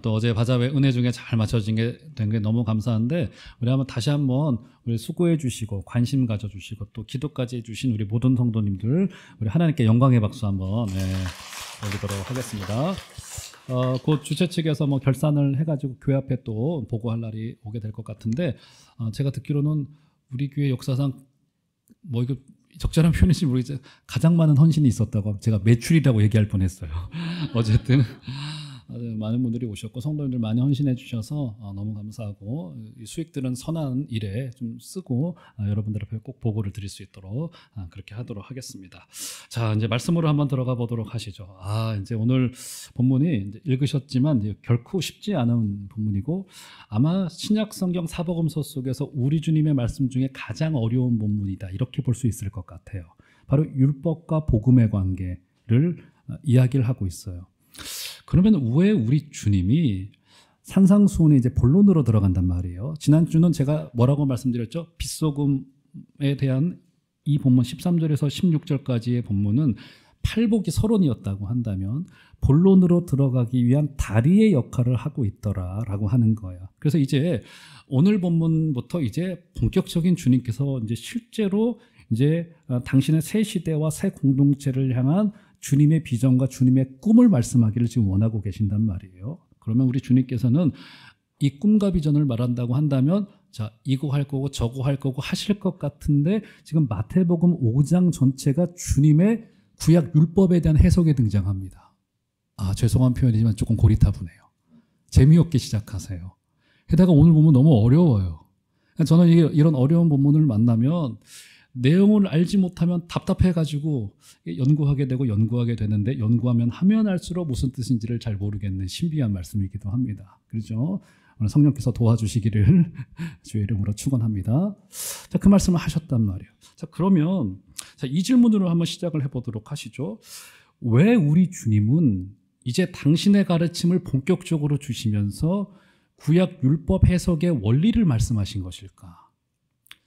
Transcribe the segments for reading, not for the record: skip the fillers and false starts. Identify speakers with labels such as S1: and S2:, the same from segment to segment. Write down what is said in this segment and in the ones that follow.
S1: 또 어제 바자회 은혜 중에 잘 맞춰진 게 된 게 너무 감사한데 우리 한번 다시 한번 우리 수고해 주시고 관심 가져 주시고 또 기도까지 해 주신 우리 모든 성도님들 우리 하나님께 영광의 박수 한번 올리도록 하겠습니다. 곧 주최 측에서 뭐 결산을 해가지고 교회 앞에 또 보고할 날이 오게 될 것 같은데 제가 듣기로는 우리 교회 역사상 뭐 이거 적절한 표현인지 모르겠지만 가장 많은 헌신이 있었다고 제가 매출이라고 얘기할 뻔했어요. 어쨌든 많은 분들이 오셨고 성도님들 많이 헌신해 주셔서 너무 감사하고 이 수익들은 선한 일에 좀 쓰고 여러분들 앞에 꼭 보고를 드릴 수 있도록 그렇게 하도록 하겠습니다. 자, 이제 말씀으로 한번 들어가 보도록 하시죠. 이제 오늘 본문이 이제 읽으셨지만 이제 결코 쉽지 않은 본문이고 아마 신약 성경 사복음서 속에서 우리 주님의 말씀 중에 가장 어려운 본문이다 이렇게 볼 수 있을 것 같아요. 바로 율법과 복음의 관계를 이야기를 하고 있어요. 그러면 왜 우리 주님이 산상수훈에 이제 본론으로 들어간단 말이에요. 지난주는 제가 뭐라고 말씀드렸죠? 빗소금에 대한 이 본문 13절에서 16절까지의 본문은 팔복이 서론이었다고 한다면 본론으로 들어가기 위한 다리의 역할을 하고 있더라라고 하는 거예요. 그래서 이제 오늘 본문부터 이제 본격적인 주님께서 이제 실제로 이제 당신의 새 시대와 새 공동체를 향한 주님의 비전과 주님의 꿈을 말씀하기를 지금 원하고 계신단 말이에요. 그러면 우리 주님께서는 이 꿈과 비전을 말한다고 한다면 자, 이거 할 거고 저거 할 거고 하실 것 같은데 지금 마태복음 5장 전체가 주님의 구약 율법에 대한 해석에 등장합니다. 죄송한 표현이지만 조금 고리타분해요. 재미없게 시작하세요. 게다가 오늘 보면 너무 어려워요. 저는 이런 어려운 본문을 만나면 내용을 알지 못하면 답답해가지고 연구하게 되는데 연구하면 하면 할수록 무슨 뜻인지를 잘 모르겠는 신비한 말씀이기도 합니다. 그렇죠? 오늘 성령께서 도와주시기를 주의 이름으로 축원합니다. 자, 그 말씀을 하셨단 말이에요. 자, 그러면 이 질문으로 한번 시작을 해보도록 하시죠. 왜 우리 주님은 이제 당신의 가르침을 본격적으로 주시면서 구약 율법 해석의 원리를 말씀하신 것일까?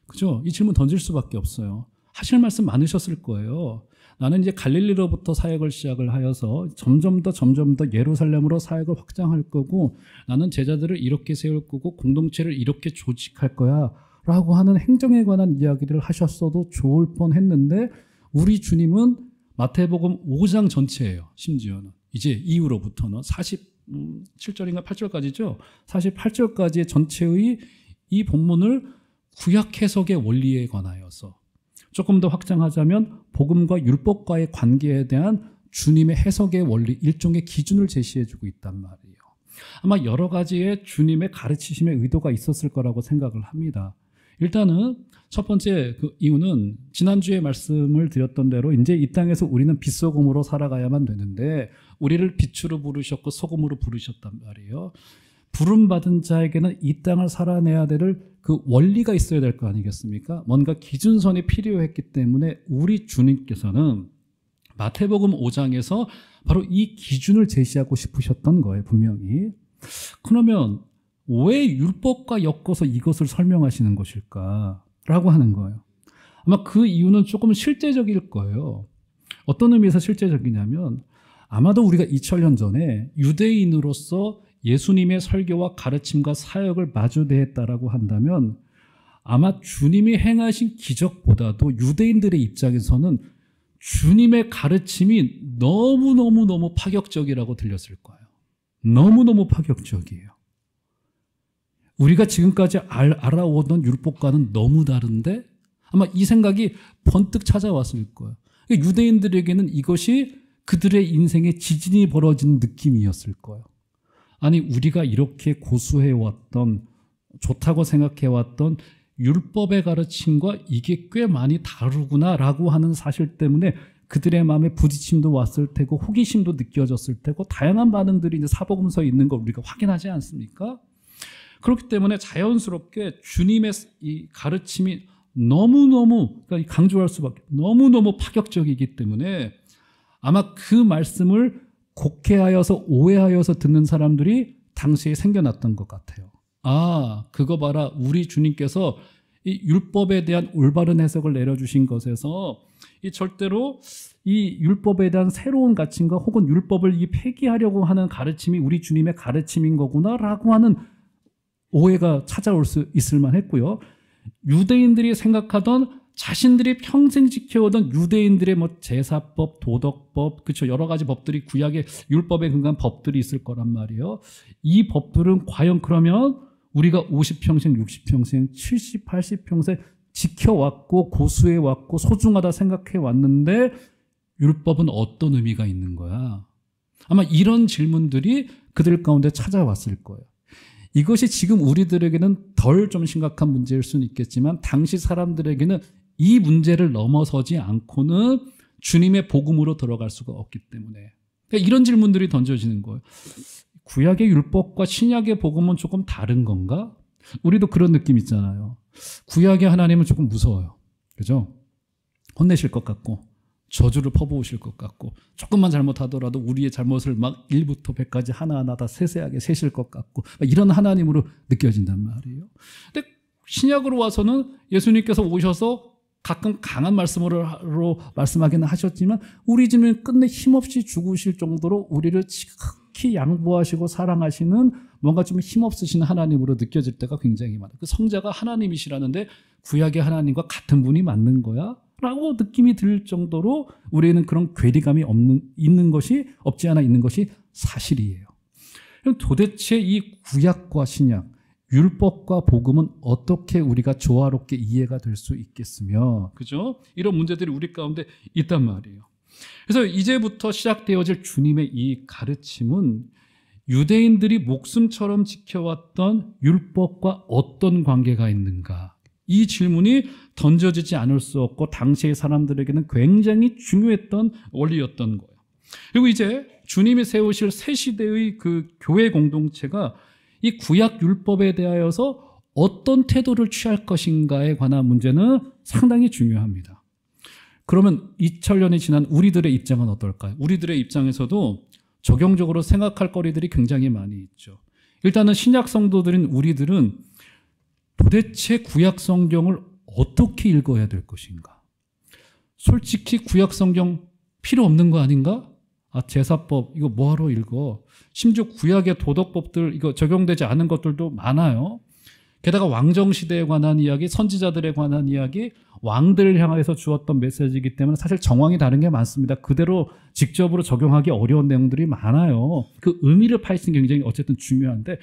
S1: 그죠? 이 질문 던질 수밖에 없어요. 하실 말씀 많으셨을 거예요. 나는 이제 갈릴리로부터 사역을 시작을 하여서 점점 더 예루살렘으로 사역을 확장할 거고 나는 제자들을 이렇게 세울 거고 공동체를 이렇게 조직할 거야 라고 하는 행정에 관한 이야기를 하셨어도 좋을 뻔했는데 우리 주님은 마태복음 5장 전체예요. 심지어는 이제 이후로부터는 47절인가 8절까지죠. 48절까지의 전체의 이 본문을 구약 해석의 원리에 관하여서 조금 더 확장하자면 복음과 율법과의 관계에 대한 주님의 해석의 원리, 일종의 기준을 제시해주고 있단 말이에요. 아마 여러 가지의 주님의 가르치심의 의도가 있었을 거라고 생각을 합니다. 일단은 첫 번째 그 이유는 지난주에 말씀을 드렸던 대로 이제 이 땅에서 우리는 빛소금으로 살아가야만 되는데 우리를 빛으로 부르셨고 소금으로 부르셨단 말이에요. 부름받은 자에게는 이 땅을 살아내야 될 그 원리가 있어야 될 거 아니겠습니까? 뭔가 기준선이 필요했기 때문에 우리 주님께서는 마태복음 5장에서 바로 이 기준을 제시하고 싶으셨던 거예요, 분명히. 그러면 왜 율법과 엮어서 이것을 설명하시는 것일까라고 하는 거예요. 아마 그 이유는 조금 실제적일 거예요. 어떤 의미에서 실제적이냐면 아마도 우리가 2000년 전에 유대인으로서 예수님의 설교와 가르침과 사역을 마주대했다라고 한다면 아마 주님이 행하신 기적보다도 유대인들의 입장에서는 주님의 가르침이 너무너무 파격적이라고 들렸을 거예요. 너무너무 파격적이에요. 우리가 지금까지 알아오던 율법과는 너무 다른데 아마 이 생각이 번뜩 찾아왔을 거예요. 유대인들에게는 이것이 그들의 인생에 지진이 벌어진 느낌이었을 거예요. 아니 우리가 이렇게 고수해왔던 좋다고 생각해왔던 율법의 가르침과 이게 꽤 많이 다르구나라고 하는 사실 때문에 그들의 마음에 부딪힘도 왔을 테고 호기심도 느껴졌을 테고 다양한 반응들이 이제 사복음서에 있는 걸 우리가 확인하지 않습니까? 그렇기 때문에 자연스럽게 주님의 이 가르침이 너무너무 그러니까 강조할 수밖에 너무너무 파격적이기 때문에 아마 그 말씀을 곡해하여서 오해하여서 듣는 사람들이 당시에 생겨났던 것 같아요. 그거 봐라. 우리 주님께서 이 율법에 대한 올바른 해석을 내려주신 것에서 이 절대로 이 율법에 대한 새로운 가치인가 혹은 율법을 폐기하려고 하는 가르침이 우리 주님의 가르침인 거구나라고 하는 오해가 찾아올 수 있을 만했고요. 유대인들이 생각하던 자신들이 평생 지켜오던 유대인들의 제사법, 도덕법, 그렇죠, 여러 가지 법들이 구약의 율법에 근거한 법들이 있을 거란 말이에요. 이 법들은 과연 그러면 우리가 50평생, 60평생, 70, 80평생 지켜왔고 고수해왔고 소중하다 생각해왔는데 율법은 어떤 의미가 있는 거야? 아마 이런 질문들이 그들 가운데 찾아왔을 거예요. 이것이 지금 우리들에게는 덜 좀 심각한 문제일 수는 있겠지만 당시 사람들에게는 이 문제를 넘어서지 않고는 주님의 복음으로 들어갈 수가 없기 때문에 그러니까 이런 질문들이 던져지는 거예요. 구약의 율법과 신약의 복음은 조금 다른 건가? 우리도 그런 느낌 있잖아요. 구약의 하나님은 조금 무서워요. 그죠? 혼내실 것 같고 저주를 퍼부으실 것 같고 조금만 잘못하더라도 우리의 잘못을 막 1부터 100까지 하나하나 다 세세하게 세실 것 같고 이런 하나님으로 느껴진단 말이에요. 근데 신약으로 와서는 예수님께서 오셔서 가끔 강한 말씀으로 말씀하기는 하셨지만 우리 집은 끝내 힘없이 죽으실 정도로 우리를 지극히 양보하시고 사랑하시는 뭔가 좀 힘없으신 하나님으로 느껴질 때가 굉장히 많아요. 그 성자가 하나님이시라는데 구약의 하나님과 같은 분이 맞는 거야? 라고 느낌이 들 정도로 우리는 그런 괴리감이 있는 것이 없지 않아 있는 것이 사실이에요. 그럼 도대체 이 구약과 신약, 율법과 복음은 어떻게 우리가 조화롭게 이해가 될 수 있겠으며, 그죠? 이런 문제들이 우리 가운데 있단 말이에요. 그래서 이제부터 시작되어질 주님의 이 가르침은 유대인들이 목숨처럼 지켜왔던 율법과 어떤 관계가 있는가? 이 질문이 던져지지 않을 수 없고 당시의 사람들에게는 굉장히 중요했던 원리였던 거예요. 그리고 이제 주님이 세우실 새 시대의 그 교회 공동체가 이 구약 율법에 대하여서 어떤 태도를 취할 것인가에 관한 문제는 상당히 중요합니다. 그러면 2000년이 지난 우리들의 입장은 어떨까요? 우리들의 입장에서도 적용적으로 생각할 거리들이 굉장히 많이 있죠. 일단은 신약 성도들인 우리들은 도대체 구약 성경을 어떻게 읽어야 될 것인가? 솔직히 구약 성경 필요 없는 거 아닌가? 제사법 이거 뭐하러 읽어? 심지어 구약의 도덕법들 이거 적용되지 않은 것들도 많아요. 게다가 왕정시대에 관한 이야기, 선지자들에 관한 이야기, 왕들을 향해서 주었던 메시지이기 때문에 사실 정황이 다른 게 많습니다. 그대로 직접으로 적용하기 어려운 내용들이 많아요. 그 의미를 파헤치는 게 굉장히 어쨌든 중요한데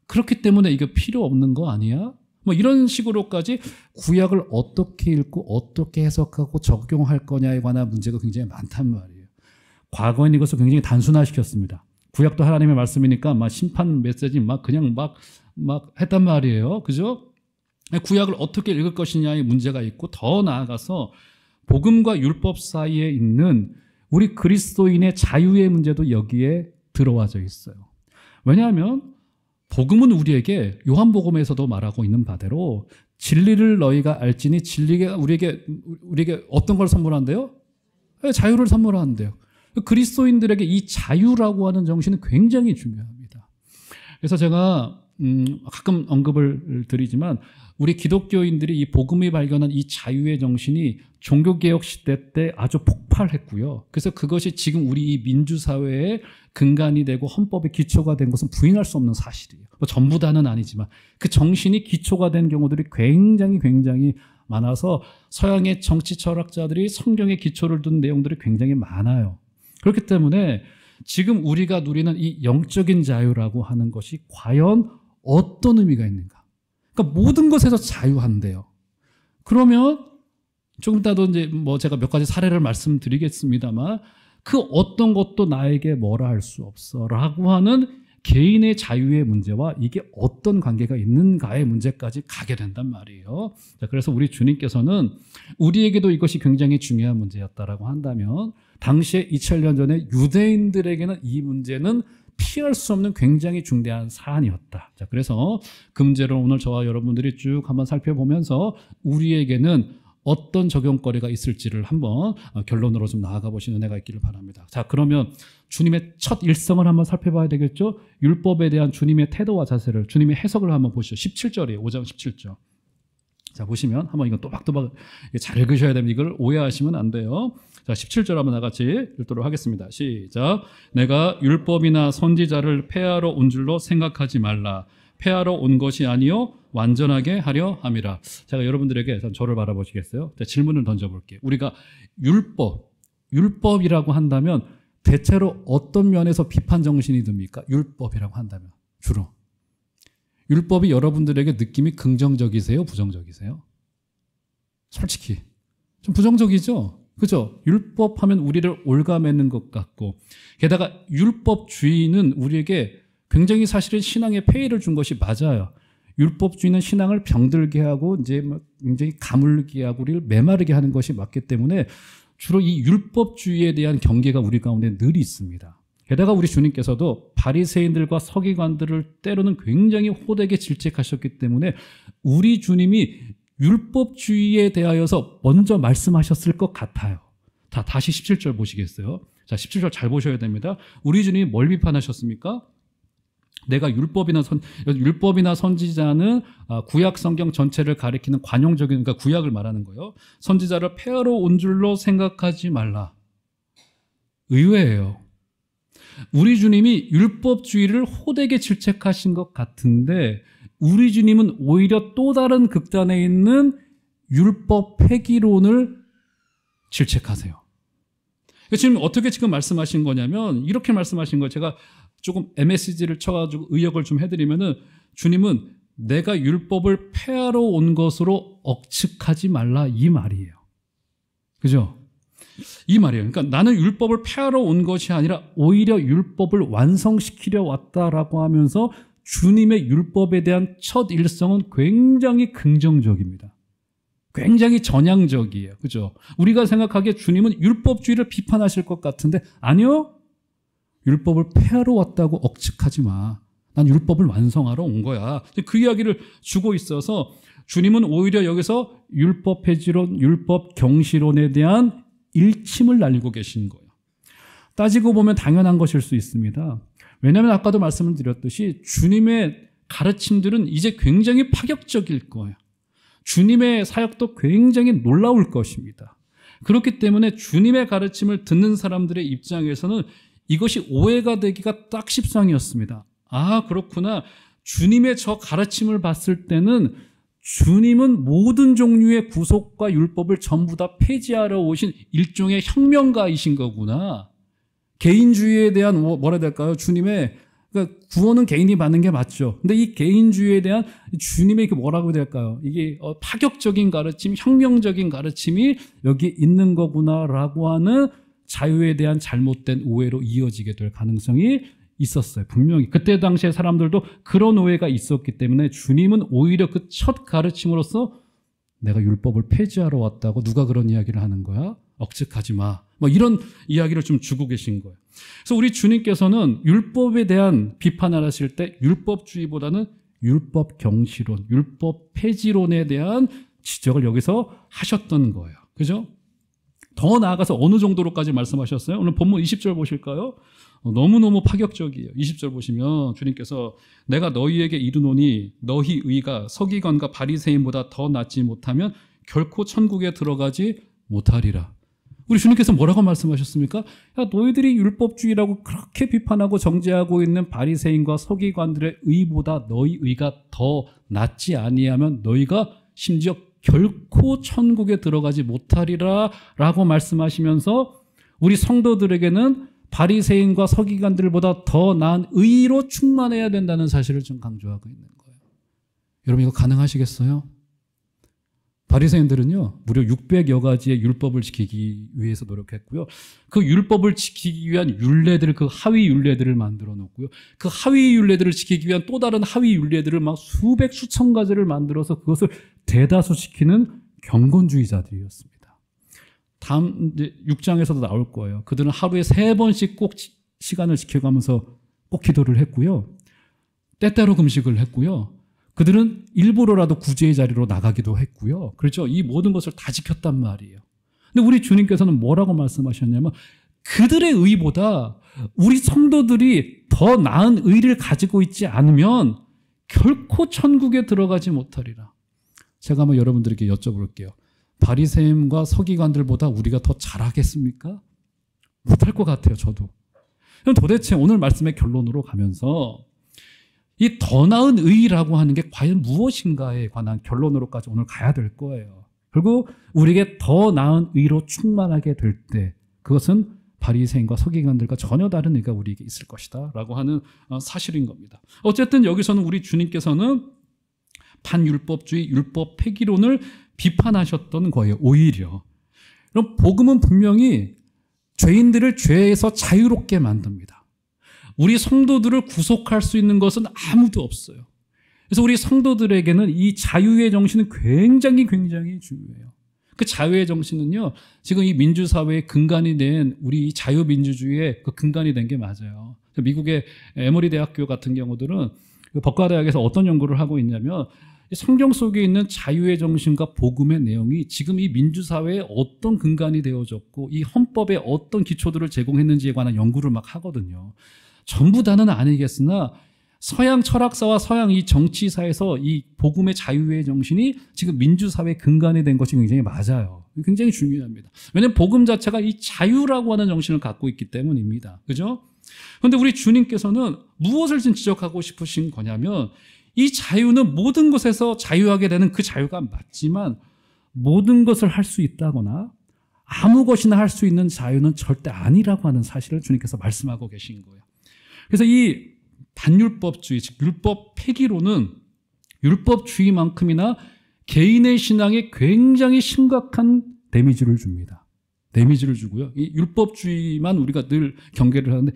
S1: 그렇기 때문에 이거 필요 없는 거 아니야? 이런 식으로까지 구약을 어떻게 읽고 어떻게 해석하고 적용할 거냐에 관한 문제가 굉장히 많단 말이에요. 과거에는 이것을 굉장히 단순화시켰습니다. 구약도 하나님의 말씀이니까 심판 메시지 그냥 했단 말이에요. 그죠? 구약을 어떻게 읽을 것이냐의 문제가 있고 더 나아가서 복음과 율법 사이에 있는 우리 그리스도인의 자유의 문제도 여기에 들어와져 있어요. 왜냐하면 복음은 우리에게 요한복음에서도 말하고 있는 바대로 진리를 너희가 알지니 진리가 우리에게 어떤 걸 선물한대요? 자유를 선물하는데요. 그리스도인들에게 이 자유라고 하는 정신은 굉장히 중요합니다. 그래서 제가 가끔 언급을 드리지만 우리 기독교인들이 이 복음이 발견한 이 자유의 정신이 종교개혁 시대 때 아주 폭발했고요. 그래서 그것이 지금 우리 이 민주사회의 근간이 되고 헌법의 기초가 된 것은 부인할 수 없는 사실이에요. 전부 다는 아니지만 그 정신이 기초가 된 경우들이 굉장히 많아서 서양의 정치 철학자들이 성경의 기초를 둔 내용들이 굉장히 많아요. 그렇기 때문에 지금 우리가 누리는 이 영적인 자유라고 하는 것이 과연 어떤 의미가 있는가? 그러니까 모든 것에서 자유한대요. 그러면 조금 이따도 이제 제가 몇 가지 사례를 말씀드리겠습니다만 그 어떤 것도 나에게 뭐라 할 수 없어라고 하는 개인의 자유의 문제와 이게 어떤 관계가 있는가의 문제까지 가게 된단 말이에요. 자, 그래서 우리 주님께서는 우리에게도 이것이 굉장히 중요한 문제였다라고 한다면 당시에 2000년 전에 유대인들에게는 이 문제는 피할 수 없는 굉장히 중대한 사안이었다. 자, 그래서 그 문제를 오늘 저와 여러분들이 쭉 한번 살펴보면서 우리에게는 어떤 적용거리가 있을지를 한번 결론으로 좀 나아가 보시는 은혜가 있기를 바랍니다. 자, 그러면 주님의 첫 일성을 한번 살펴봐야 되겠죠? 율법에 대한 주님의 태도와 자세를, 주님의 해석을 한번 보시죠. 17절이에요. 5장 17절. 자, 보시면 한번 이거 또박또박 잘 읽으셔야 됩니다. 이걸 오해하시면 안 돼요. 자, 17절 한번 다 같이 읽도록 하겠습니다. 시작. 내가 율법이나 선지자를 폐하러 온 줄로 생각하지 말라. 폐하러 온 것이 아니요 완전하게 하려 함이라. 제가 여러분들에게 저를 바라보시겠어요? 질문을 던져볼게요. 우리가 율법이라고 한다면 대체로 어떤 면에서 비판 정신이 듭니까? 율법이라고 한다면 주로. 율법이 여러분들에게 느낌이 긍정적이세요? 부정적이세요? 솔직히 좀 부정적이죠? 그죠? 율법하면 우리를 올가매는 것 같고, 게다가 율법주의는 우리에게 굉장히 사실은 신앙에 폐해를 준 것이 맞아요. 율법주의는 신앙을 병들게 하고 이제 굉장히 가물게 하고 우리를 메마르게 하는 것이 맞기 때문에 주로 이 율법주의에 대한 경계가 우리 가운데 늘 있습니다. 게다가 우리 주님께서도 바리새인들과 서기관들을 때로는 굉장히 호되게 질책하셨기 때문에 우리 주님이 율법주의에 대하여서 먼저 말씀하셨을 것 같아요. 다시 17절 보시겠어요? 자, 17절 잘 보셔야 됩니다. 우리 주님이 뭘 비판하셨습니까? 내가 율법이나 선지자는 구약 성경 전체를 가리키는 관용적인, 그러니까 구약을 말하는 거예요. 선지자를 폐하러 온 줄로 생각하지 말라. 의외예요. 우리 주님이 율법주의를 호되게 질책하신 것 같은데 우리 주님은 오히려 또 다른 극단에 있는 율법 폐기론을 질책하세요. 지금 어떻게 지금 말씀하신 거냐면 이렇게 말씀하신 거, 제가 조금 MSG를 쳐가지고 의역을 좀 해드리면은, 주님은 내가 율법을 폐하러 온 것으로 억측하지 말라, 이 말이에요. 그죠? 이 말이에요. 그러니까 나는 율법을 폐하러 온 것이 아니라 오히려 율법을 완성시키려 왔다라고 하면서 주님의 율법에 대한 첫 일성은 굉장히 긍정적입니다. 굉장히 전향적이에요. 그죠? 우리가 생각하기에 주님은 율법주의를 비판하실 것 같은데 아니요. 율법을 폐하러 왔다고 억측하지 마. 난 율법을 완성하러 온 거야. 그 이야기를 주고 있어서 주님은 오히려 여기서 율법 폐지론, 율법 경시론에 대한 일침을 날리고 계신 거예요. 따지고 보면 당연한 것일 수 있습니다. 왜냐하면 아까도 말씀을 드렸듯이 주님의 가르침들은 이제 굉장히 파격적일 거예요. 주님의 사역도 굉장히 놀라울 것입니다. 그렇기 때문에 주님의 가르침을 듣는 사람들의 입장에서는 이것이 오해가 되기가 딱 십상이었습니다. 아, 그렇구나. 주님의 저 가르침을 봤을 때는 주님은 모든 종류의 구속과 율법을 전부 다 폐지하러 오신 일종의 혁명가이신 거구나. 개인주의에 대한 뭐라 해야 될까요? 주님의, 그러니까 구원은 개인이 받는 게 맞죠. 근데 이 개인주의에 대한 주님의 뭐라고 해야 될까요? 이게 파격적인 가르침, 혁명적인 가르침이 여기 있는 거구나라고 하는 자유에 대한 잘못된 오해로 이어지게 될 가능성이 있었어요. 분명히 그때 당시에 사람들도 그런 오해가 있었기 때문에 주님은 오히려 그 첫 가르침으로서 내가 율법을 폐지하러 왔다고 누가 그런 이야기를 하는 거야? 억측하지 마. 뭐 이런 이야기를 좀 주고 계신 거예요. 그래서 우리 주님께서는 율법에 대한 비판을 하실 때 율법주의보다는 율법 경시론, 율법 폐지론에 대한 지적을 여기서 하셨던 거예요. 그죠? 더 나아가서 어느 정도로까지 말씀하셨어요? 오늘 본문 20절 보실까요? 너무너무 파격적이에요. 20절 보시면 주님께서 내가 너희에게 이르노니 너희 의가 서기관과 바리새인보다 더 낫지 못하면 결코 천국에 들어가지 못하리라. 우리 주님께서 뭐라고 말씀하셨습니까? 야, 너희들이 율법주의라고 그렇게 비판하고 정죄하고 있는 바리새인과 서기관들의 의보다 너희 의가 더 낫지 아니하면 너희가 심지어 결코 천국에 들어가지 못하리라 라고 말씀하시면서 우리 성도들에게는 바리새인과 서기관들보다 더 나은 의로 충만해야 된다는 사실을 좀 강조하고 있는 거예요. 여러분 이거 가능하시겠어요? 바리새인들은요 무려 600여 가지의 율법을 지키기 위해서 노력했고요. 그 율법을 지키기 위한 율례들, 그 하위 율례들을 만들어 놓고요. 그 하위 율례들을 지키기 위한 또 다른 하위 율례들을 막 수백 수천 가지를 만들어서 그것을 대다수 지키는 경건주의자들이었습니다. 다음 이제 6장에서도 나올 거예요. 그들은 하루에 3번씩 꼭 시간을 지켜가면서 꼭 기도를 했고요. 때때로 금식을 했고요. 그들은 일부러라도 구제의 자리로 나가기도 했고요. 그렇죠? 이 모든 것을 다 지켰단 말이에요. 근데 우리 주님께서는 뭐라고 말씀하셨냐면 그들의 의보다 우리 성도들이 더 나은 의를 가지고 있지 않으면 결코 천국에 들어가지 못하리라. 제가 한번 여러분들에게 여쭤볼게요. 바리새인과 서기관들보다 우리가 더 잘하겠습니까? 못할 것 같아요, 저도. 그럼 도대체 오늘 말씀의 결론으로 가면서 이 더 나은 의라고 하는 게 과연 무엇인가에 관한 결론으로까지 오늘 가야 될 거예요. 그리고 우리에게 더 나은 의로 충만하게 될 때 그것은 바리새인과 서기관들과 전혀 다른 의가 우리에게 있을 것이다 라고 하는 사실인 겁니다. 어쨌든 여기서는 우리 주님께서는 반율법주의, 율법 폐기론을 비판하셨던 거예요. 오히려. 그럼 복음은 분명히 죄인들을 죄에서 자유롭게 만듭니다. 우리 성도들을 구속할 수 있는 것은 아무도 없어요. 그래서 우리 성도들에게는 이 자유의 정신은 굉장히 중요해요. 그 자유의 정신은요, 지금 이 민주사회의 근간이 된 우리 자유민주주의의 그 근간이 된 게 맞아요. 미국의 에머리 대학교 같은 경우들은 그 법과대학에서 어떤 연구를 하고 있냐면 성경 속에 있는 자유의 정신과 복음의 내용이 지금 이 민주사회에 어떤 근간이 되어졌고 이 헌법에 어떤 기초들을 제공했는지에 관한 연구를 막 하거든요. 전부 다는 아니겠으나 서양 철학사와 서양 이 정치사에서 이 복음의 자유의 정신이 지금 민주사회의 근간이 된 것이 굉장히 맞아요. 굉장히 중요합니다. 왜냐하면 복음 자체가 이 자유라고 하는 정신을 갖고 있기 때문입니다. 그죠? 그런데 우리 주님께서는 무엇을 지적하고 싶으신 거냐면 이 자유는 모든 것에서 자유하게 되는 그 자유가 맞지만 모든 것을 할 수 있다거나 아무 것이나 할 수 있는 자유는 절대 아니라고 하는 사실을 주님께서 말씀하고 계신 거예요. 그래서 이 반율법주의, 즉 율법 폐기론은 율법주의만큼이나 개인의 신앙에 굉장히 심각한 데미지를 줍니다. 데미지를 주고요. 이 율법주의만 우리가 늘 경계를 하는데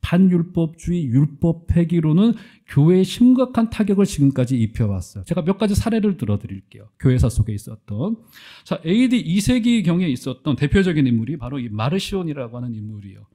S1: 반율법주의, 율법 폐기론은 교회에 심각한 타격을 지금까지 입혀왔어요. 제가 몇 가지 사례를 들어드릴게요. 교회사 속에 있었던. 자, AD 2세기경에 있었던 대표적인 인물이 바로 이 마르시온이라고 하는 인물이에요.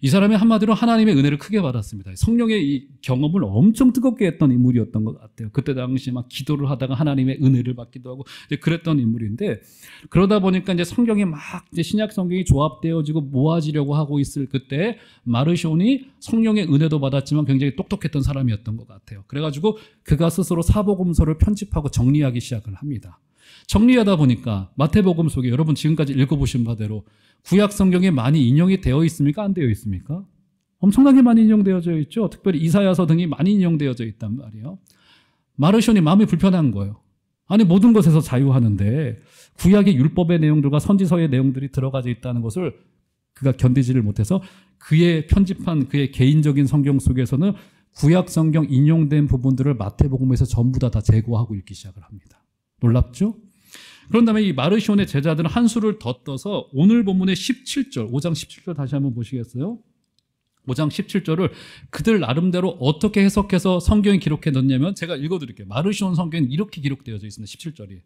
S1: 이 사람이 한마디로 하나님의 은혜를 크게 받았습니다. 성령의 이 경험을 엄청 뜨겁게 했던 인물이었던 것 같아요. 그때 당시 막 기도를 하다가 하나님의 은혜를 받기도 하고 이제 그랬던 인물인데 그러다 보니까 이제 성경이 막 이제 신약 성경이 조합되어지고 모아지려고 하고 있을 그때 마르시온이 성령의 은혜도 받았지만 굉장히 똑똑했던 사람이었던 것 같아요. 그래가지고 그가 스스로 사복음서를 편집하고 정리하기 시작을 합니다. 정리하다 보니까 마태복음 속에 여러분 지금까지 읽어보신 바대로 구약 성경에 많이 인용이 되어 있습니까? 안 되어 있습니까? 엄청나게 많이 인용되어져 있죠. 특별히 이사야서 등이 많이 인용되어져 있단 말이에요. 마르시온이 마음이 불편한 거예요. 아니 모든 것에서 자유하는데 구약의 율법의 내용들과 선지서의 내용들이 들어가져 있다는 것을 그가 견디지를 못해서 그의 편집한 그의 개인적인 성경 속에서는 구약 성경 인용된 부분들을 마태복음에서 전부 다 제거하고 읽기 시작을 합니다. 놀랍죠? 그런 다음에 이 마르시온의 제자들은 한 수를 더 떠서 오늘 본문의 17절, 5장 17절 다시 한번 보시겠어요? 5장 17절을 그들 나름대로 어떻게 해석해서 성경에 기록해 넣냐면 제가 읽어드릴게요. 마르시온 성경은 이렇게 기록되어져 있습니다. 17절이.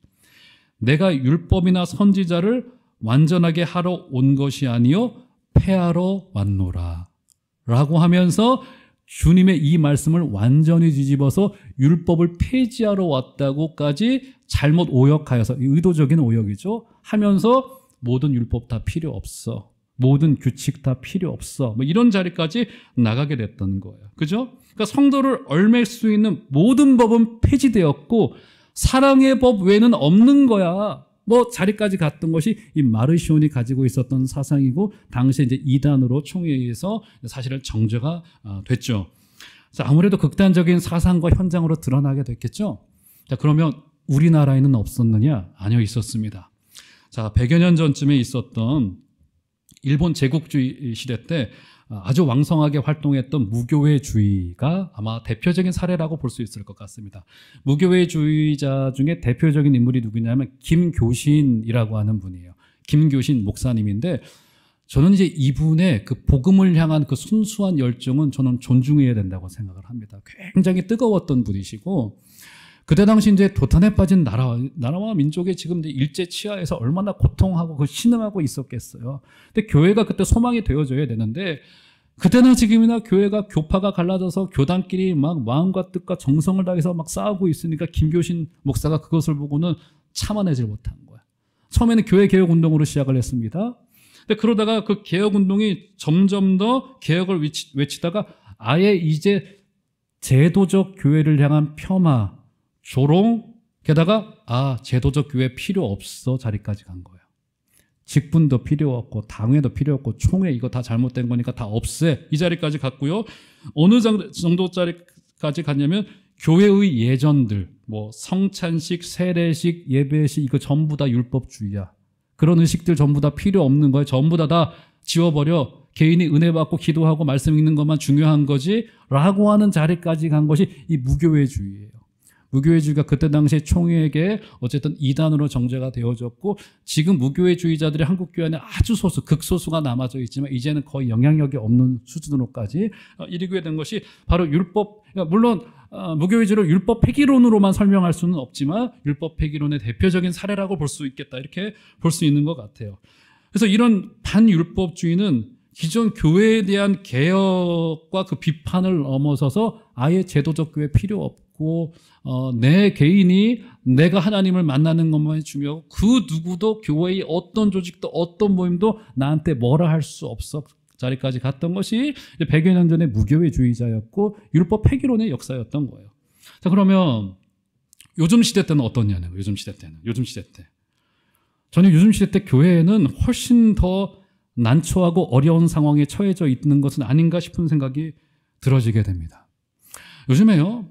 S1: 내가 율법이나 선지자를 완전하게 하러 온 것이 아니요 폐하러 왔노라 라고 하면서 주님의 이 말씀을 완전히 뒤집어서 율법을 폐지하러 왔다고까지 잘못 오역하여서 의도적인 오역이죠. 하면서 모든 율법 다 필요 없어. 모든 규칙 다 필요 없어. 뭐 이런 자리까지 나가게 됐던 거예요. 그죠? 그러니까 성도를 얽맬 수 있는 모든 법은 폐지되었고 사랑의 법 외에는 없는 거야. 뭐 자리까지 갔던 것이 이 마르시온이 가지고 있었던 사상이고 당시에 이제 이단으로 총회에서 사실은 정죄가 됐죠. 자, 아무래도 극단적인 사상과 현장으로 드러나게 됐겠죠. 자, 그러면 우리나라에는 없었느냐? 아니요, 있었습니다. 자, 100여 년 전쯤에 있었던 일본 제국주의 시대 때 아주 왕성하게 활동했던 무교회주의가 아마 대표적인 사례라고 볼 수 있을 것 같습니다. 무교회주의자 중에 대표적인 인물이 누구냐면 김교신이라고 하는 분이에요. 김교신 목사님인데 저는 이제 이분의 그 복음을 향한 그 순수한 열정은 저는 존중해야 된다고 생각을 합니다. 굉장히 뜨거웠던 분이시고 그때 당시 이제 도탄에 빠진 나라와 민족의 지금 일제 치하에서 얼마나 고통하고 그 신음하고 있었겠어요. 근데 교회가 그때 소망이 되어줘야 되는데 그때나 지금이나 교회가 교파가 갈라져서 교단끼리 막 마음과 뜻과 정성을 다해서 막 싸우고 있으니까 김교신 목사가 그것을 보고는 참아내질 못한 거야. 처음에는 교회 개혁 운동으로 시작을 했습니다. 근데 그러다가 그 개혁 운동이 점점 더 개혁을 외치다가 아예 이제 제도적 교회를 향한 폄하, 조롱, 게다가 제도적 교회 필요 없어 자리까지 간 거예요. 직분도 필요 없고 당회도 필요 없고 총회 이거 다 잘못된 거니까 다 없애 이 자리까지 갔고요. 어느 정도 자리까지 갔냐면 교회의 예전들 뭐 성찬식, 세례식, 예배식 이거 전부 다 율법주의야. 그런 의식들 전부 다 필요 없는 거예요. 전부 다 지워버려. 개인이 은혜 받고 기도하고 말씀 읽는 것만 중요한 거지 라고 하는 자리까지 간 것이 이 무교회주의예요. 무교회주의가 그때 당시에 총회에게 어쨌든 이단으로 정죄가 되어졌고 지금 무교회주의자들이 한국교회 안에 아주 소수, 극소수가 남아져 있지만 이제는 거의 영향력이 없는 수준으로까지 이르게 된 것이 바로 율법, 물론 무교회주의를 율법 폐기론으로만 설명할 수는 없지만 율법 폐기론의 대표적인 사례라고 볼 수 있겠다 이렇게 볼 수 있는 것 같아요. 그래서 이런 반율법주의는 기존 교회에 대한 개혁과 그 비판을 넘어서서 아예 제도적 교회 필요 없고 내 개인이 내가 하나님을 만나는 것만이 중요하고 그 누구도 교회의 어떤 조직도 어떤 모임도 나한테 뭐라 할 수 없어 자리까지 갔던 것이 100여 년 전의 무교회주의자였고 율법 폐기론의 역사였던 거예요. 자, 그러면 요즘 시대 때는 어떠냐는 거예요. 요즘 시대 때 저는 요즘 시대 때 교회에는 훨씬 더 난처하고 어려운 상황에 처해져 있는 것은 아닌가 싶은 생각이 들어지게 됩니다. 요즘에요,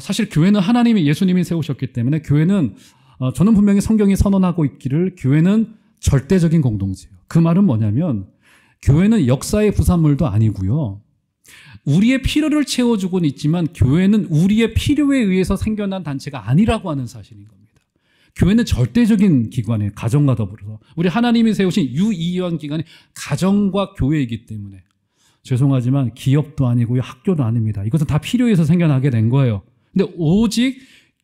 S1: 사실 교회는 하나님이 예수님이 세우셨기 때문에 교회는 저는 분명히 성경이 선언하고 있기를 교회는 절대적인 공동체예요. 그 말은 뭐냐면 교회는 역사의 부산물도 아니고요. 우리의 필요를 채워주고는 있지만 교회는 우리의 필요에 의해서 생겨난 단체가 아니라고 하는 사실인 겁니다. 교회는 절대적인 기관이에요. 가정과 더불어서. 우리 하나님이 세우신 유이한 기관이 가정과 교회이기 때문에 죄송하지만 기업도 아니고요. 학교도 아닙니다. 이것은 다 필요해서 생겨나게 된 거예요. 근데 오직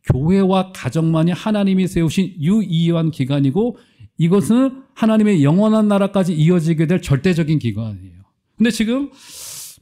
S1: 교회와 가정만이 하나님이 세우신 유이한 기관이고 이것은 하나님의 영원한 나라까지 이어지게 될 절대적인 기관이에요. 근데 지금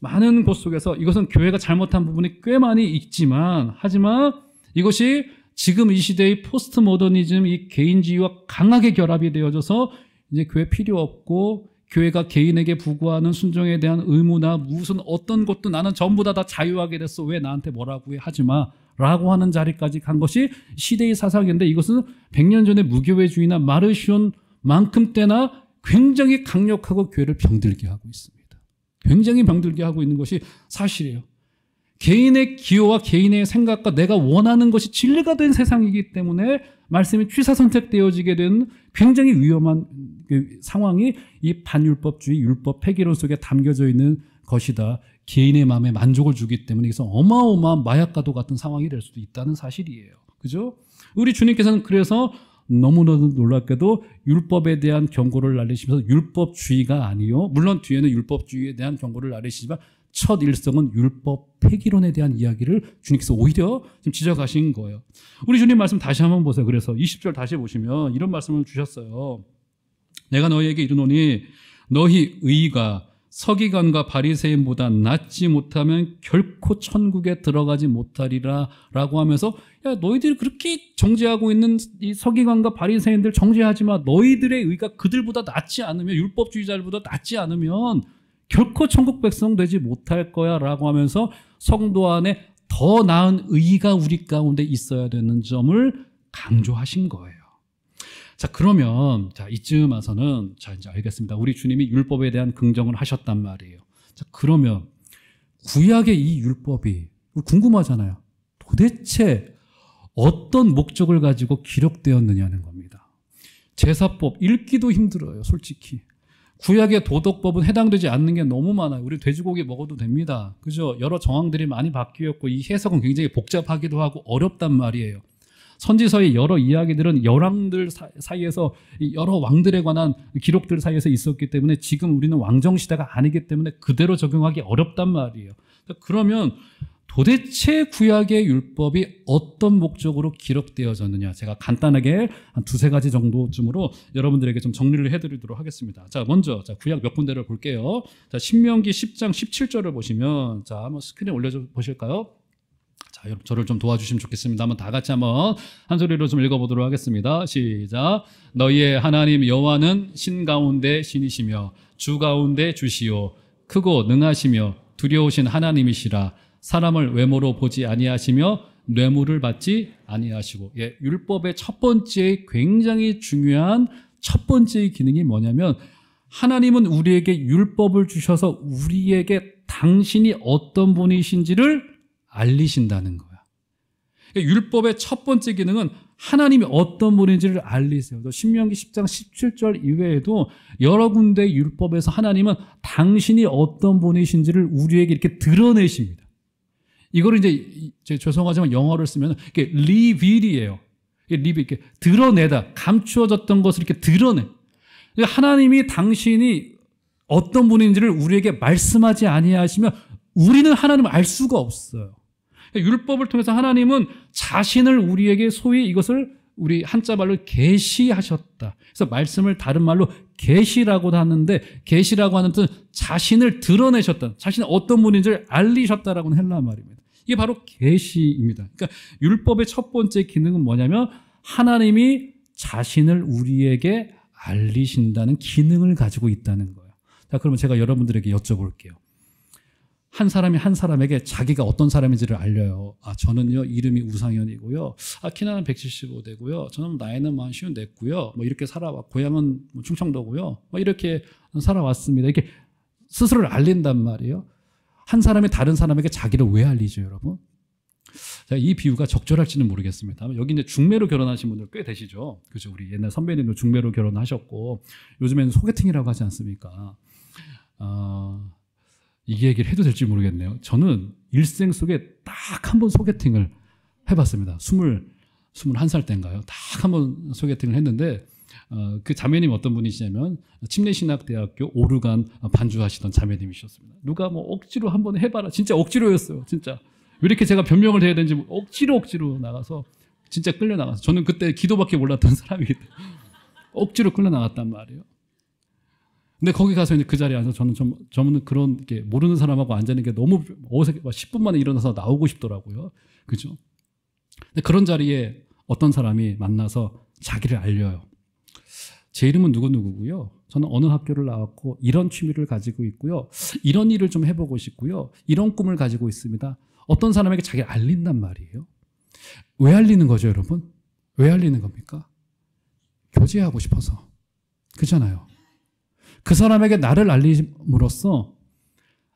S1: 많은 곳 속에서 이것은 교회가 잘못한 부분이 꽤 많이 있지만 하지만 이것이 지금 이 시대의 포스트 모더니즘 이 개인주의와 강하게 결합이 되어져서 이제 교회 필요 없고 교회가 개인에게 부과하는 순종에 대한 의무나 무슨 어떤 것도 나는 전부 다 자유하게 됐어. 왜 나한테 뭐라고 해 하지 마. 라고 하는 자리까지 간 것이 시대의 사상인데 이것은 100년 전의 무교회주의나 마르시온만큼 때나 굉장히 강력하고 교회를 병들게 하고 있습니다. 굉장히 병들게 하고 있는 것이 사실이에요. 개인의 기호와 개인의 생각과 내가 원하는 것이 진리가 된 세상이기 때문에 말씀이 취사선택되어지게 된 굉장히 위험한 상황이 이 반율법주의, 율법 폐기론 속에 담겨져 있는 것이다. 개인의 마음에 만족을 주기 때문에 이것은 어마어마한 마약과도 같은 상황이 될 수도 있다는 사실이에요. 그죠? 우리 주님께서는 그래서 너무나도 놀랍게도 율법에 대한 경고를 날리시면서 율법주의가 아니요. 물론 뒤에는 율법주의에 대한 경고를 날리시지만 첫 일성은 율법 폐기론에 대한 이야기를 주님께서 오히려 지금 지적하신 거예요. 우리 주님 말씀 다시 한번 보세요. 그래서 20절 다시 보시면 이런 말씀을 주셨어요. 내가 너희에게 이르노니 너희 의가 서기관과 바리새인보다 낫지 못하면 결코 천국에 들어가지 못하리라 라고 하면서 야 너희들이 그렇게 정죄하고 있는 이 서기관과 바리새인들 정죄하지 마. 너희들의 의가 그들보다 낫지 않으면 율법주의자들보다 낫지 않으면 결코 천국 백성 되지 못할 거야 라고 하면서 성도 안에 더 나은 의가 우리 가운데 있어야 되는 점을 강조하신 거예요. 자, 그러면 이쯤 와서는 이제 알겠습니다. 우리 주님이 율법에 대한 긍정을 하셨단 말이에요. 자, 그러면 구약의 이 율법이 궁금하잖아요. 도대체 어떤 목적을 가지고 기록되었느냐는 겁니다. 제사법 읽기도 힘들어요, 솔직히. 구약의 도덕법은 해당되지 않는 게 너무 많아요. 우리 돼지고기 먹어도 됩니다. 그죠? 여러 정황들이 많이 바뀌었고 이 해석은 굉장히 복잡하기도 하고 어렵단 말이에요. 선지서의 여러 이야기들은 열왕들 사이에서 여러 왕들에 관한 기록들 사이에서 있었기 때문에 지금 우리는 왕정시대가 아니기 때문에 그대로 적용하기 어렵단 말이에요. 그러면 도대체 구약의 율법이 어떤 목적으로 기록되어졌느냐, 제가 간단하게 한 두세 가지 정도쯤으로 여러분들에게 좀 정리를 해드리도록 하겠습니다. 자, 먼저 구약 몇 군데를 볼게요. 자, 신명기 10장 17절을 보시면, 자, 한번 스크린에 올려줘 보실까요? 자, 여러분 저를 좀 도와주시면 좋겠습니다. 한번 다 같이 한번 한 소리로 좀 읽어보도록 하겠습니다. 시작. 너희의 하나님 여호와는 신 가운데 신이시며 주 가운데 주시오. 크고 능하시며 두려우신 하나님이시라. 사람을 외모로 보지 아니하시며 뇌물을 받지 아니하시고. 예, 율법의 첫 번째 굉장히 중요한 첫 번째 기능이 뭐냐면 하나님은 우리에게 율법을 주셔서 우리에게 당신이 어떤 분이신지를 알리신다는 거야. 그러니까 율법의 첫 번째 기능은 하나님이 어떤 분인지를 알리세요. 신명기 10장 17절 이외에도 여러 군데 율법에서 하나님은 당신이 어떤 분이신지를 우리에게 이렇게 드러내십니다. 이거를 이제 죄송하지만 영어를 쓰면 이게 리빌이에요. 이렇게 드러내다, 감추어졌던 것을 이렇게 드러내. 그러니까 하나님이 당신이 어떤 분인지를 우리에게 말씀하지 아니하시면 우리는 하나님을 알 수가 없어요. 율법을 통해서 하나님은 자신을 우리에게 소위 이것을 우리 한자 말로 계시하셨다. 그래서 말씀을 다른 말로 계시라고 하는데 계시라고 하는 뜻은 자신을 드러내셨다. 자신이 어떤 분인지를 알리셨다라고는 헬라 말입니다. 이게 바로 계시입니다. 그러니까 율법의 첫 번째 기능은 뭐냐면 하나님이 자신을 우리에게 알리신다는 기능을 가지고 있다는 거예요. 자, 그러면 제가 여러분들에게 여쭤볼게요. 한 사람이 한 사람에게 자기가 어떤 사람인지를 알려요. 아, 저는요, 이름이 우상현이고요. 아, 키는 175되고요. 저는 나이는 54고요. 뭐 이렇게 살아왔, 고향은 충청도고요. 뭐 이렇게 살아왔습니다. 이렇게 스스로를 알린단 말이에요. 한 사람이 다른 사람에게 자기를 왜 알리죠, 여러분? 자, 이 비유가 적절할지는 모르겠습니다. 여기 이제 중매로 결혼하신 분들 꽤 되시죠? 그죠? 우리 옛날 선배님도 중매로 결혼하셨고, 요즘에는 소개팅이라고 하지 않습니까? 이 얘기를 해도 될지 모르겠네요. 저는 일생 속에 딱 한 번 소개팅을 해봤습니다. 21살 때인가요? 딱 한 번 소개팅을 했는데, 그 자매님 어떤 분이시냐면, 침례신학대학교 오르간 반주하시던 자매님이셨습니다. 누가 뭐 억지로 한번 해봐라. 진짜 억지로였어요. 진짜. 왜 이렇게 제가 변명을 해야 되는지 억지로 나가서, 진짜 끌려나가서. 저는 그때 기도밖에 몰랐던 사람이기 때문에. 억지로 끌려나갔단 말이에요. 근데 거기 가서 이제 그 자리에 앉아서 저는 그런 게 모르는 사람하고 앉아있는 게 너무 어색해. 10분 만에 일어나서 나오고 싶더라고요. 그죠? 근데 그런 자리에 어떤 사람이 만나서 자기를 알려요. 제 이름은 누구누구고요. 저는 어느 학교를 나왔고 이런 취미를 가지고 있고요. 이런 일을 좀 해보고 싶고요. 이런 꿈을 가지고 있습니다. 어떤 사람에게 자기를 알린단 말이에요. 왜 알리는 거죠, 여러분? 왜 알리는 겁니까? 교제하고 싶어서. 그렇잖아요. 그 사람에게 나를 알림으로써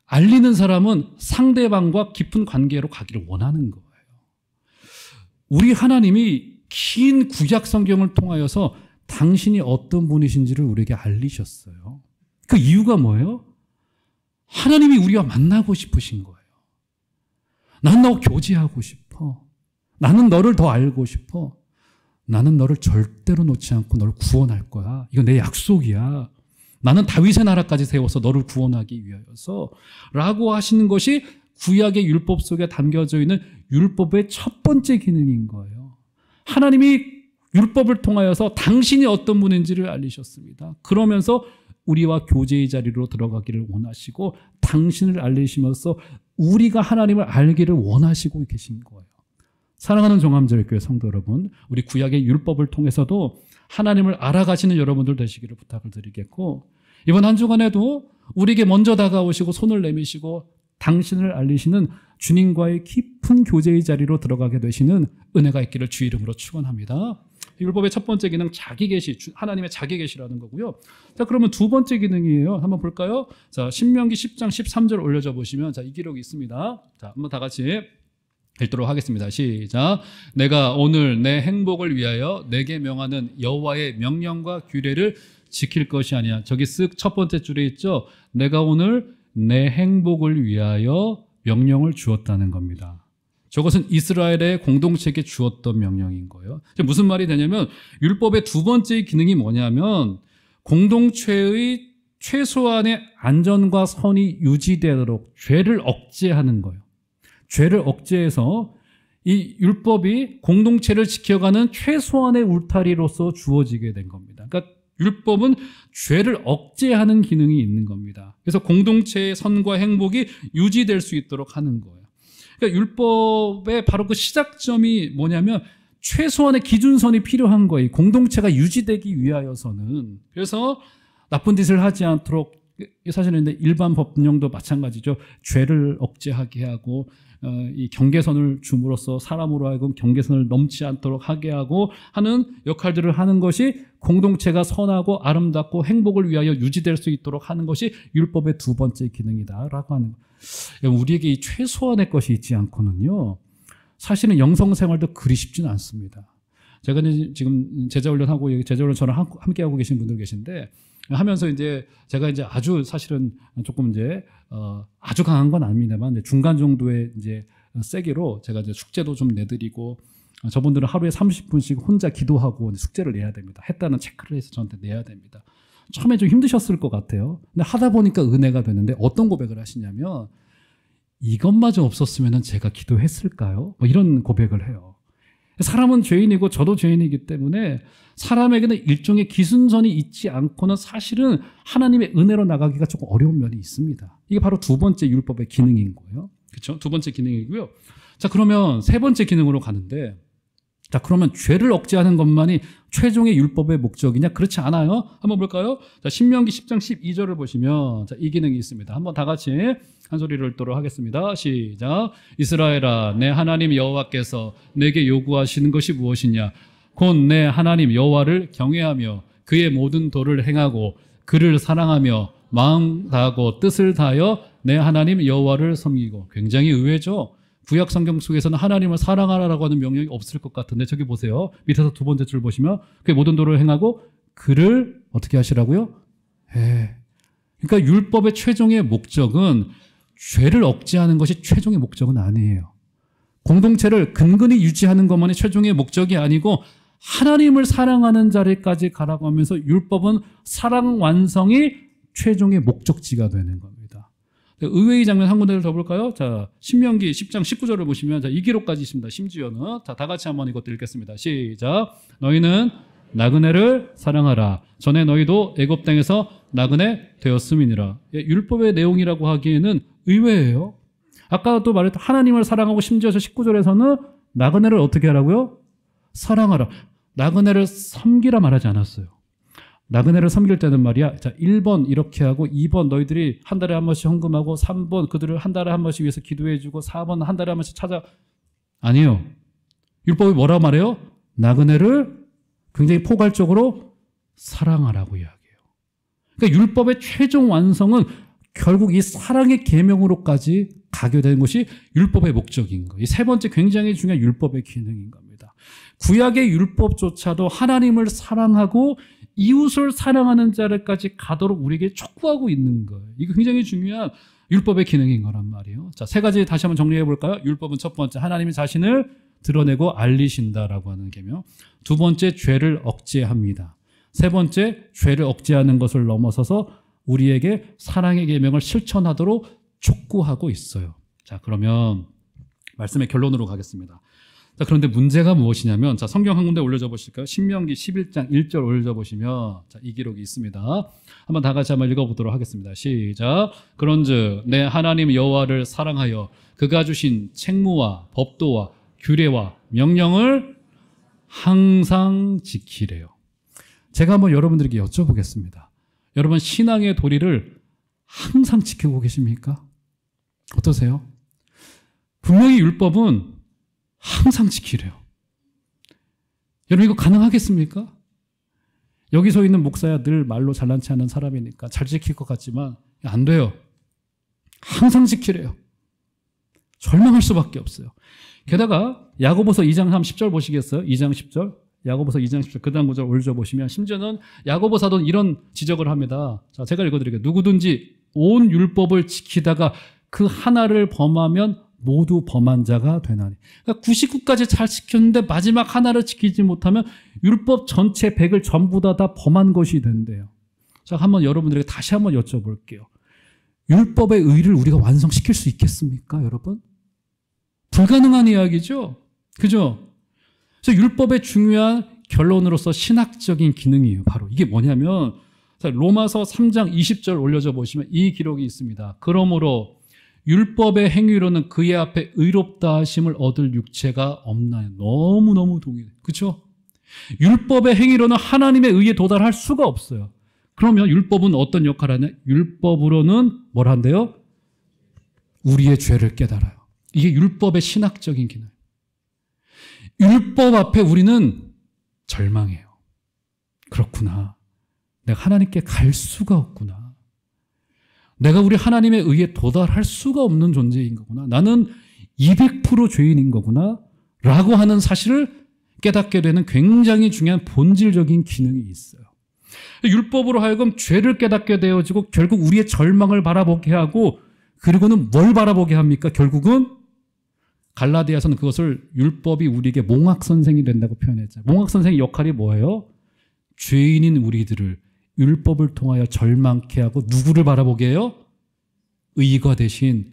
S1: 알리는 사람은 상대방과 깊은 관계로 가기를 원하는 거예요. 우리 하나님이 긴 구약 성경을 통하여서 당신이 어떤 분이신지를 우리에게 알리셨어요. 그 이유가 뭐예요? 하나님이 우리와 만나고 싶으신 거예요. 나는 너와 교제하고 싶어. 나는 너를 더 알고 싶어. 나는 너를 절대로 놓지 않고 너를 구원할 거야. 이거 내 약속이야. 나는 다윗의 나라까지 세워서 너를 구원하기 위하여서 라고 하시는 것이 구약의 율법 속에 담겨져 있는 율법의 첫 번째 기능인 거예요. 하나님이 율법을 통하여서 당신이 어떤 분인지를 알리셨습니다. 그러면서 우리와 교제의 자리로 들어가기를 원하시고 당신을 알리시면서 우리가 하나님을 알기를 원하시고 계신 거예요. 사랑하는 종암제일교회 성도 여러분, 우리 구약의 율법을 통해서도 하나님을 알아가시는 여러분들 되시기를 부탁을 드리겠고, 이번 한 주간에도 우리에게 먼저 다가오시고 손을 내미시고 당신을 알리시는 주님과의 깊은 교제의 자리로 들어가게 되시는 은혜가 있기를 주 이름으로 축원합니다. 율법의 첫 번째 기능 자기 계시, 하나님의 자기 계시라는 거고요. 자, 그러면 두 번째 기능이에요. 한번 볼까요? 자, 신명기 10장 13절 올려줘 보시면 자, 이 기록이 있습니다. 자, 한번 다 같이 읽도록 하겠습니다. 시작. 내가 오늘 내 행복을 위하여 내게 명하는 여호와의 명령과 규례를 지킬 것이 아니야. 저기 쓱 첫 번째 줄에 있죠. 내가 오늘 내 행복을 위하여 명령을 주었다는 겁니다. 저것은 이스라엘의 공동체에게 주었던 명령인 거예요. 무슨 말이 되냐면 율법의 두 번째 기능이 뭐냐면 공동체의 최소한의 안전과 선이 유지되도록 죄를 억제하는 거예요. 죄를 억제해서 이 율법이 공동체를 지켜가는 최소한의 울타리로서 주어지게 된 겁니다. 그러니까 율법은 죄를 억제하는 기능이 있는 겁니다. 그래서 공동체의 선과 행복이 유지될 수 있도록 하는 거예요. 그러니까 율법의 바로 그 시작점이 뭐냐면 최소한의 기준선이 필요한 거예요. 공동체가 유지되기 위하여서는. 그래서 나쁜 짓을 하지 않도록 사실은 근데 일반 법령도 마찬가지죠. 죄를 억제하게 하고 이 경계선을 줌으로써 사람으로 하여금 경계선을 넘지 않도록 하게 하고 하는 역할들을 하는 것이 공동체가 선하고 아름답고 행복을 위하여 유지될 수 있도록 하는 것이 율법의 두 번째 기능이다라고 하는 거예요. 우리에게 이 최소한의 것이 있지 않고는요. 사실은 영성생활도 그리 쉽지는 않습니다. 제가 지금 제자훈련하고 제자훈련 저랑 함께하고 계신 분들 계신데 하면서 이제 제가 이제 아주 사실은 조금 이제 아주 강한 건 아닙니다만 중간 정도의 이제 세기로 제가 이제 숙제도 좀 내드리고 저분들은 하루에 30분씩 혼자 기도하고 숙제를 내야 됩니다. 했다는 체크를 해서 저한테 내야 됩니다. 처음에 좀 힘드셨을 것 같아요. 근데 하다 보니까 은혜가 되는데 어떤 고백을 하시냐면 이것마저 없었으면 제가 기도했을까요? 뭐 이런 고백을 해요. 사람은 죄인이고 저도 죄인이기 때문에 사람에게는 일종의 기준선이 있지 않고는 사실은 하나님의 은혜로 나가기가 조금 어려운 면이 있습니다. 이게 바로 두 번째 율법의 기능인 거예요. 그렇죠? 두 번째 기능이고요. 자, 그러면 세 번째 기능으로 가는데 자, 그러면 죄를 억제하는 것만이 최종의 율법의 목적이냐? 그렇지 않아요. 한번 볼까요? 자, 신명기 10장 12절을 보시면 자, 이 기능이 있습니다. 한번 다 같이 한 소리를 읽도록 하겠습니다. 시작. 이스라엘아, 내 하나님 여호와께서 내게 요구하시는 것이 무엇이냐? 곧 내 하나님 여호와를 경외하며 그의 모든 도를 행하고 그를 사랑하며 마음 다하고 뜻을 다하여 내 하나님 여호와를 섬기고. 굉장히 의외죠. 구약 성경 속에서는 하나님을 사랑하라고 하는 명령이 없을 것 같은데 저기 보세요. 밑에서 두 번째 줄 보시면 그의 모든 도를 행하고 그를 어떻게 하시라고요? 그러니까 율법의 최종의 목적은 죄를 억제하는 것이 최종의 목적은 아니에요. 공동체를 근근히 유지하는 것만이 최종의 목적이 아니고 하나님을 사랑하는 자리까지 가라고 하면서 율법은 사랑 완성이 최종의 목적지가 되는 겁니다. 의외의 장면 한 군데를 더 볼까요? 자, 신명기 10장 19절을 보시면 자, 이 기록까지 있습니다. 심지어는 자, 다 같이 한번 이것도 읽겠습니다. 시작. 너희는 나그네를 사랑하라. 전에 너희도 애굽 땅에서 나그네 되었음이니라. 율법의 내용이라고 하기에는 의외예요. 아까도 말했던 하나님을 사랑하고 심지어 19절에서는 나그네를 어떻게 하라고요? 사랑하라. 나그네를 섬기라 말하지 않았어요. 나그네를 섬길 때는 말이야. 자, 1번 이렇게 하고 2번 너희들이 한 달에 한 번씩 헌금하고 3번 그들을 한 달에 한 번씩 위해서 기도해주고 4번 한 달에 한 번씩 찾아. 아니에요. 율법이 뭐라고 말해요? 나그네를 굉장히 포괄적으로 사랑하라고 이야기해요. 그러니까 율법의 최종 완성은 결국 이 사랑의 계명으로까지 가게 되는 것이 율법의 목적인 거예요. 이 세 번째 굉장히 중요한 율법의 기능인 겁니다. 구약의 율법조차도 하나님을 사랑하고 이웃을 사랑하는 자리까지 가도록 우리에게 촉구하고 있는 거예요. 이거 굉장히 중요한 율법의 기능인 거란 말이에요. 자, 세 가지 다시 한번 정리해 볼까요? 율법은 첫 번째, 하나님이 자신을 드러내고 알리신다라고 하는 계명. 두 번째, 죄를 억제합니다. 세 번째, 죄를 억제하는 것을 넘어서서 우리에게 사랑의 계명을 실천하도록 촉구하고 있어요. 자, 그러면 말씀의 결론으로 가겠습니다. 자, 그런데 문제가 무엇이냐면, 자, 성경 한 군데 올려줘 보실까요? 신명기 11장 1절 올려줘 보시면, 자, 이 기록이 있습니다. 한번 다 같이 한번 읽어보도록 하겠습니다. 시작. 그런즉 내 하나님 여호와를 사랑하여 그가 주신 책무와 법도와 규례와 명령을 항상 지키래요. 제가 한번 여러분들에게 여쭤보겠습니다. 여러분 신앙의 도리를 항상 지키고 계십니까? 어떠세요? 분명히 율법은 항상 지키래요. 여러분 이거 가능하겠습니까? 여기 서 있는 목사야 늘 말로 잘난 체 하는 사람이니까 잘 지킬 것 같지만 안 돼요. 항상 지키래요. 절망할 수밖에 없어요. 게다가 야고보서 2장 10절 보시겠어요? 2장 10절. 야고보서 2장 10절 그 다음 구절 올려보시면 심지어는 야고보 사도는 이런 지적을 합니다. 자, 제가 읽어드릴게요. 누구든지 온 율법을 지키다가 그 하나를 범하면 모두 범한 자가 되나니. 그러니까 99까지 잘 지켰는데 마지막 하나를 지키지 못하면 율법 전체 100을 전부 다 범한 것이 된대요. 자, 한번 여러분들에게 다시 한번 여쭤볼게요. 율법의 의를 우리가 완성시킬 수 있겠습니까, 여러분? 불가능한 이야기죠? 그죠? 그래서 율법의 중요한 결론으로서 신학적인 기능이에요. 바로 이게 뭐냐면 로마서 3장 20절 올려줘 보시면 이 기록이 있습니다. 그러므로 율법의 행위로는 그의 앞에 의롭다 하심을 얻을 육체가 없나요? 너무너무 동의해요. 그렇죠? 율법의 행위로는 하나님의 의에 도달할 수가 없어요. 그러면 율법은 어떤 역할을 하냐? 율법으로는 뭘 한대요? 우리의 죄를 깨달아요. 이게 율법의 신학적인 기능. 율법 앞에 우리는 절망해요. 그렇구나. 내가 하나님께 갈 수가 없구나. 내가 우리 하나님의 의에 도달할 수가 없는 존재인 거구나. 나는 200% 죄인인 거구나. 라고 하는 사실을 깨닫게 되는 굉장히 중요한 본질적인 기능이 있어요. 율법으로 하여금 죄를 깨닫게 되어지고 결국 우리의 절망을 바라보게 하고 그리고는 뭘 바라보게 합니까? 결국은 갈라디아서는 그것을 율법이 우리에게 몽학선생이 된다고 표현했죠. 몽학선생의 역할이 뭐예요? 죄인인 우리들을 율법을 통하여 절망케 하고 누구를 바라보게 해요? 의가 되신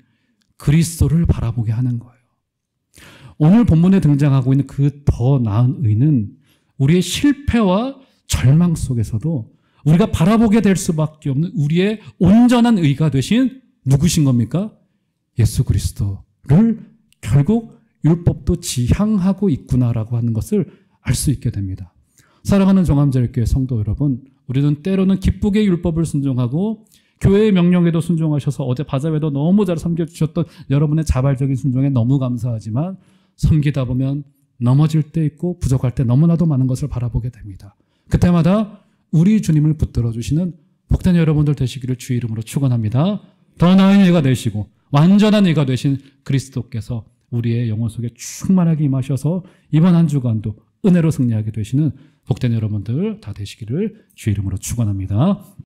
S1: 그리스도를 바라보게 하는 거예요. 오늘 본문에 등장하고 있는 그 더 나은 의는 우리의 실패와 절망 속에서도 우리가 바라보게 될 수밖에 없는 우리의 온전한 의가 되신 누구신 겁니까? 예수 그리스도를 결국 율법도 지향하고 있구나라고 하는 것을 알 수 있게 됩니다. 사랑하는 정함제일교회 성도 여러분, 우리는 때로는 기쁘게 율법을 순종하고 교회의 명령에도 순종하셔서 어제 바자회도 너무 잘 섬겨주셨던 여러분의 자발적인 순종에 너무 감사하지만 섬기다 보면 넘어질 때 있고 부족할 때 너무나도 많은 것을 바라보게 됩니다. 그때마다 우리 주님을 붙들어 주시는 복된 여러분들 되시기를 주의 이름으로 축원합니다. 더 나은 예가 되시고 완전한 예가 되신 그리스도께서 우리의 영혼 속에 충만하게 임하셔서 이번 한 주간도 은혜로 승리하게 되시는 복된 여러분들 다 되시기를 주의 이름으로 축원합니다.